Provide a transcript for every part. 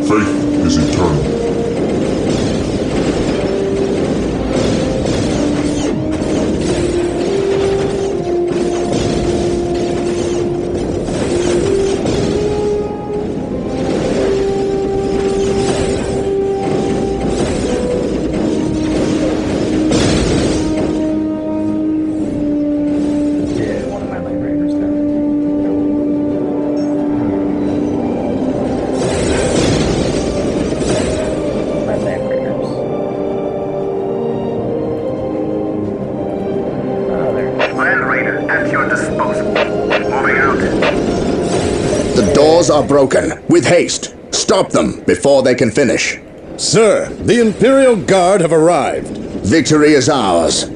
Faith is eternal. Are broken. With haste. Stop them before they can finish. Sir, the Imperial Guard have arrived. Victory is ours.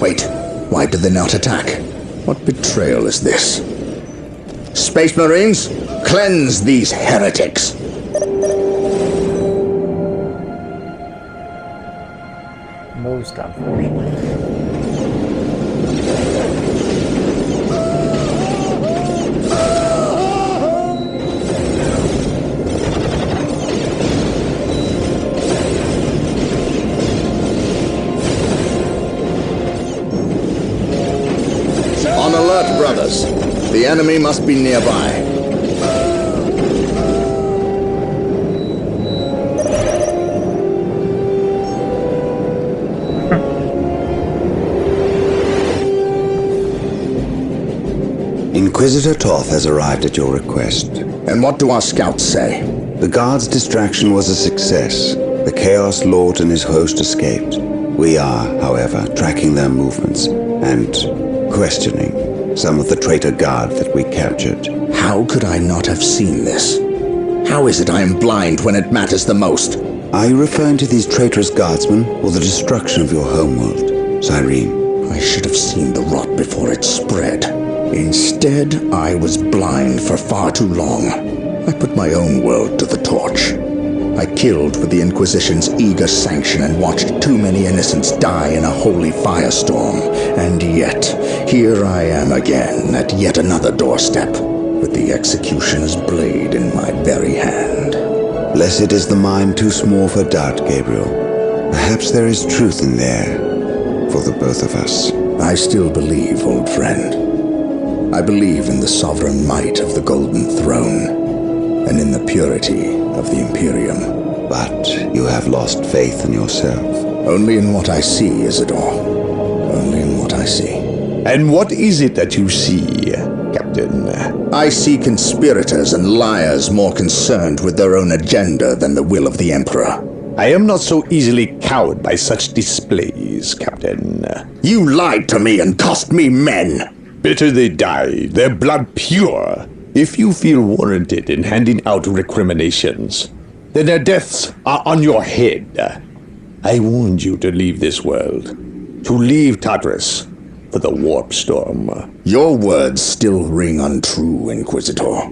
Wait, why did they not attack? What betrayal is this? Space Marines, cleanse these heretics. Most unfortunate. Brothers, the enemy must be nearby. Inquisitor Toth has arrived at your request. And what do our scouts say? The Guard's distraction was a success. The Chaos Lord and his host escaped. We are, however, tracking their movements and questioning some of the traitor guard that we captured. How could I not have seen this? How is it I am blind when it matters the most? Are you referring to these traitorous guardsmen or the destruction of your homeworld, Cyrene? I should have seen the rot before it spread. Instead, I was blind for far too long. I put my own world to the torch. I killed with the Inquisition's eager sanction and watched too many innocents die in a holy firestorm. And yet, here I am again at yet another doorstep, with the executioner's blade in my very hand. Blessed is the mind too small for doubt, Gabriel. Perhaps there is truth in there, for the both of us. I still believe, old friend. I believe in the sovereign might of the Golden Throne, and in the purity of the Imperium. But you have lost faith in yourself. Only in what I see, Isidore. Only in what I see. And what is it that you see, Captain? I see conspirators and liars more concerned with their own agenda than the will of the Emperor. I am not so easily cowed by such displays, Captain. You lied to me and cost me men! Better they die, their blood pure. If you feel warranted in handing out recriminations, then their deaths are on your head. I warned you to leave this world, to leave Tartarus for the warp storm. Your words still ring untrue, Inquisitor.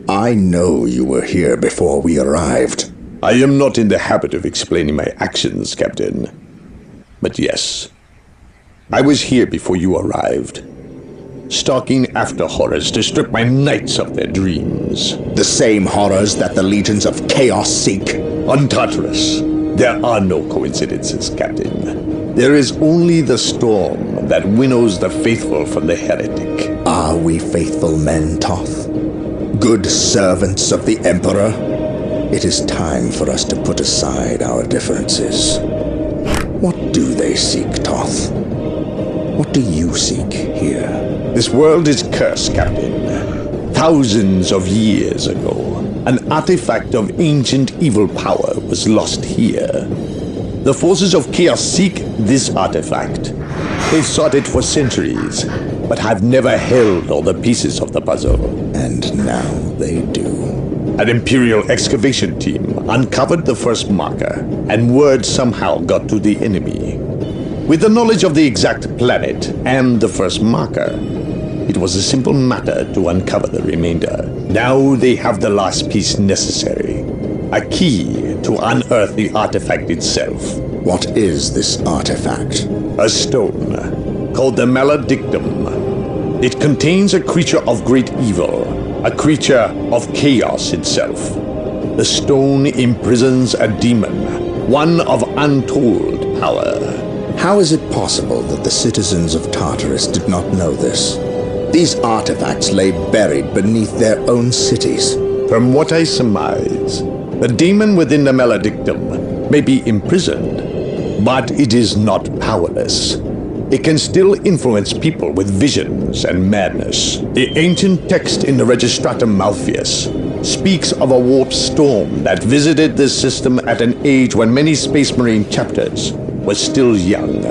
I know you were here before we arrived. I am not in the habit of explaining my actions, Captain. But yes, I was here before you arrived, stalking after horrors to strip my knights of their dreams. The same horrors that the legions of chaos seek. On Tartarus, there are no coincidences, Captain. There is only the storm that winnows the faithful from the heretic. Are we faithful men, Toth? Good servants of the Emperor? It is time for us to put aside our differences. What do they seek, Toth? What do you seek here? This world is cursed, Captain. Thousands of years ago, an artifact of ancient evil power was lost here. The forces of chaos seek this artifact. They've sought it for centuries, but have never held all the pieces of the puzzle. And now they do. An Imperial excavation team uncovered the first marker, and word somehow got to the enemy. With the knowledge of the exact planet and the first marker, it was a simple matter to uncover the remainder. Now they have the last piece necessary, a key to unearth the artifact itself. What is this artifact? A stone called the Maledictum. It contains a creature of great evil, a creature of chaos itself. The stone imprisons a demon, one of untold power. How is it possible that the citizens of Tartarus did not know this? These artifacts lay buried beneath their own cities. From what I surmise, the demon within the Maledictum may be imprisoned, but it is not powerless. It can still influence people with visions and madness. The ancient text in the Registratum Malpheus speaks of a warp storm that visited this system at an age when many Space Marine chapters were still young.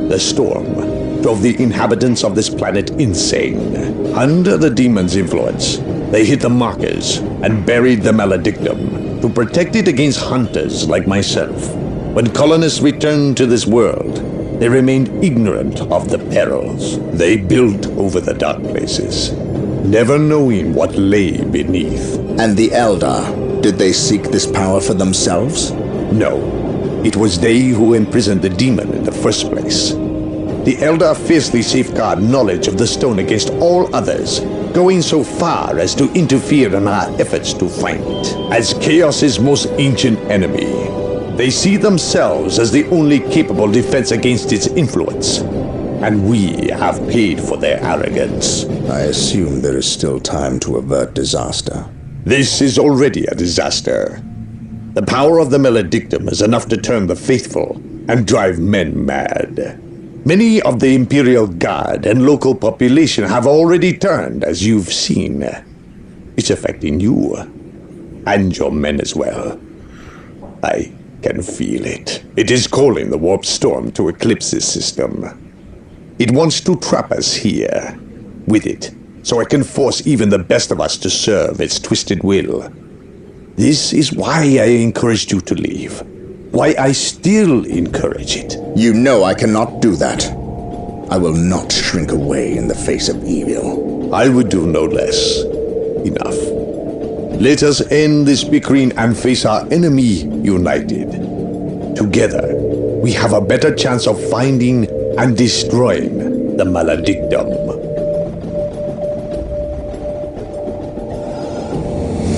The storm drove the inhabitants of this planet insane. Under the demon's influence, they hit the markers and buried the Maledictum to protect it against hunters like myself. When colonists returned to this world, they remained ignorant of the perils. They built over the dark places, never knowing what lay beneath. And the Eldar, did they seek this power for themselves? No, it was they who imprisoned the demon in the first place. The Eldar fiercely safeguard knowledge of the stone against all others, going so far as to interfere in our efforts to find it. As Chaos's most ancient enemy, they see themselves as the only capable defense against its influence, and we have paid for their arrogance. I assume there is still time to avert disaster. This is already a disaster. The power of the Maledictum is enough to turn the faithful and drive men mad. Many of the Imperial Guard and local population have already turned, as you've seen. It's affecting you, and your men as well. I can feel it. It is calling the warp storm to eclipse this system. It wants to trap us here, with it, so it can force even the best of us to serve its twisted will. This is why I encouraged you to leave. Why I still encourage it. You know I cannot do that. I will not shrink away in the face of evil. I would do no less. Enough. Let us end this bickering and face our enemy united. Together, we have a better chance of finding and destroying the Maledictum.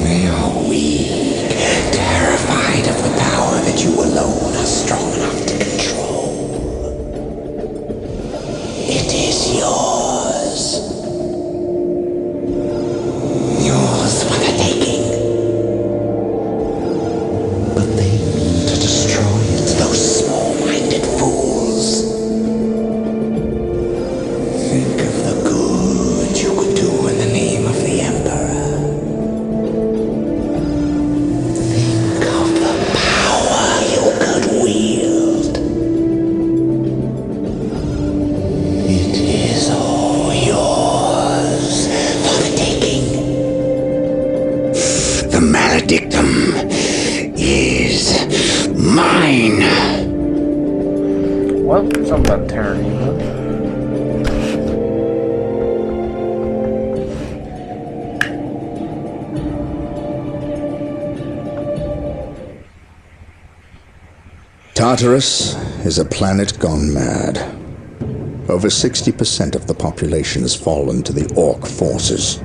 They are weak, terrified of the power that you alone are strong enough to control. It is yours. Yours for the taking. But they mean to destroy it, those small-minded fools. Think of the good you could do in the name of the Emperor. Think of the power you could wield. It is all yours for the taking. The Maledictum is mine. Well, something about Terranova. Tartarus is a planet gone mad. Over 60% of the population has fallen to the Orc forces,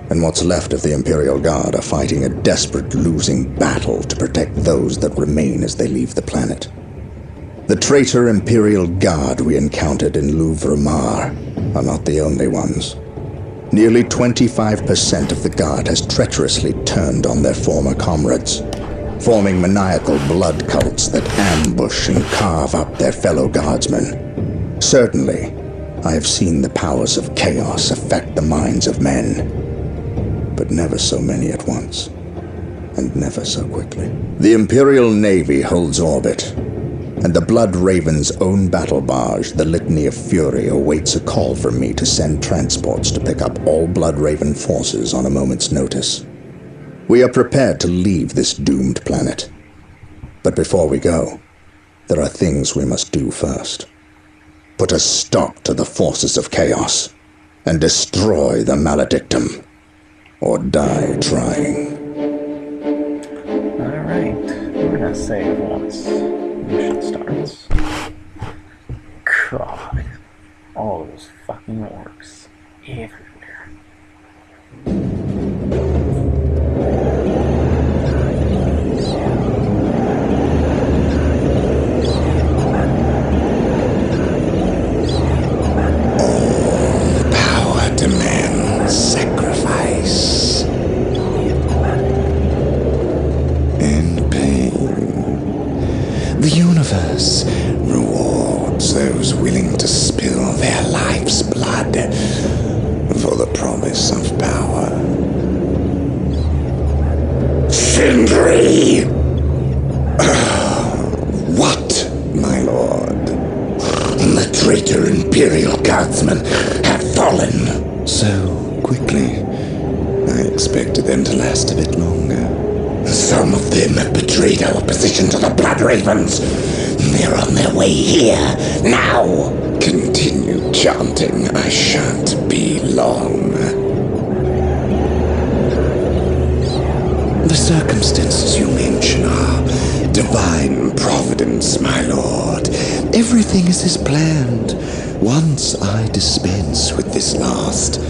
and what's left of the Imperial Guard are fighting a desperate losing battle to protect those that remain as they leave the planet. The traitor Imperial Guard we encountered in Louvre Mar are not the only ones. Nearly 25% of the Guard has treacherously turned on their former comrades, forming maniacal blood cults that ambush and carve up their fellow Guardsmen. Certainly, I have seen the powers of chaos affect the minds of men, but never so many at once, and never so quickly. The Imperial Navy holds orbit, and the Blood Raven's own battle barge, the Litany of Fury, awaits a call from me to send transports to pick up all Blood Raven forces on a moment's notice. We are prepared to leave this doomed planet. But before we go, there are things we must do first. Put a stop to the forces of chaos, and destroy the Maledictum, or die trying. Alright, we're gonna save once mission starts. God, all those fucking orcs everywhere. The universe rewards those willing to spill their life's blood for the promise of power. Sindri! What, my lord? The traitor Imperial Guardsmen have fallen. So quickly. I expected them to last a bit longer. Some of them have betrayed our position to the Blood Ravens. They're on their way here, now! Continue chanting, I shan't be long. The circumstances you mention are divine providence, my lord. Everything is as planned. Once I dispense with this last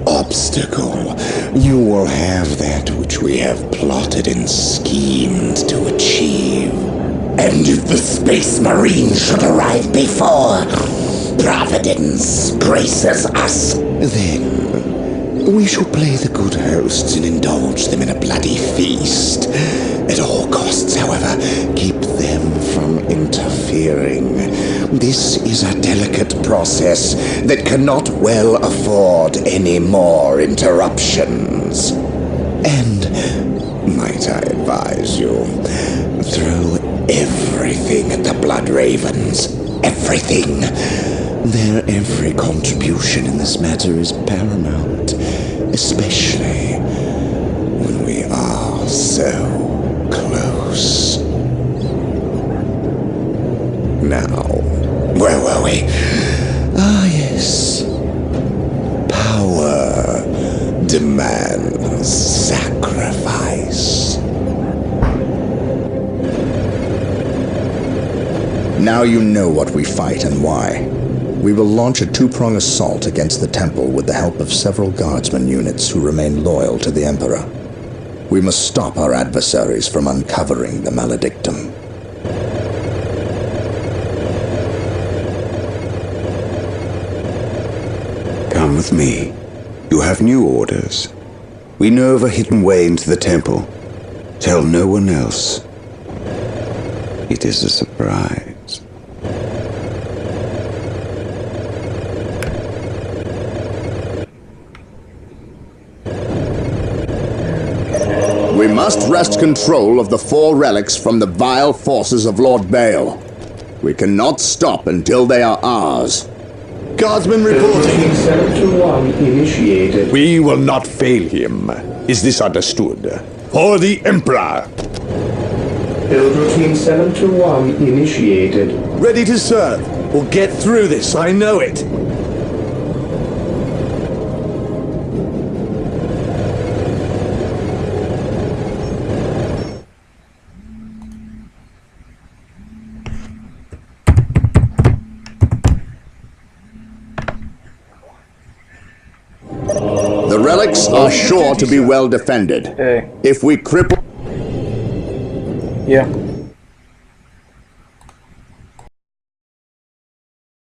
obstacle, you will have that which we have plotted and schemed to achieve. And if the Space Marine should arrive before Providence graces us, then we shall play the good hosts and indulge them in a bloody feast. At all costs, however, keep them from interfering. This is a delicate process that cannot well afford any more interruptions. And, might I advise you, throw everything at the Blood Ravens. Everything. Their every contribution in this matter is paramount, especially when we are so close. Now, where were we? Ah, yes. Power demands sacrifice. Now you know what we fight and why. We will launch a two-pronged assault against the temple with the help of several guardsman units who remain loyal to the Emperor. We must stop our adversaries from uncovering the Maledictum. Come with me. You have new orders. We know of a hidden way into the temple. Tell no one else. It is a surprise. We must wrest control of the 4 relics from the vile forces of Lord Baal. We cannot stop until they are ours. Guardsman reporting. 721 initiated. We will not fail him. Is this understood? For the Emperor. Build routine 721 initiated. Ready to serve. We'll get through this, I know it. The relics are sure to be well defended. Hey. If we cripple... Yeah.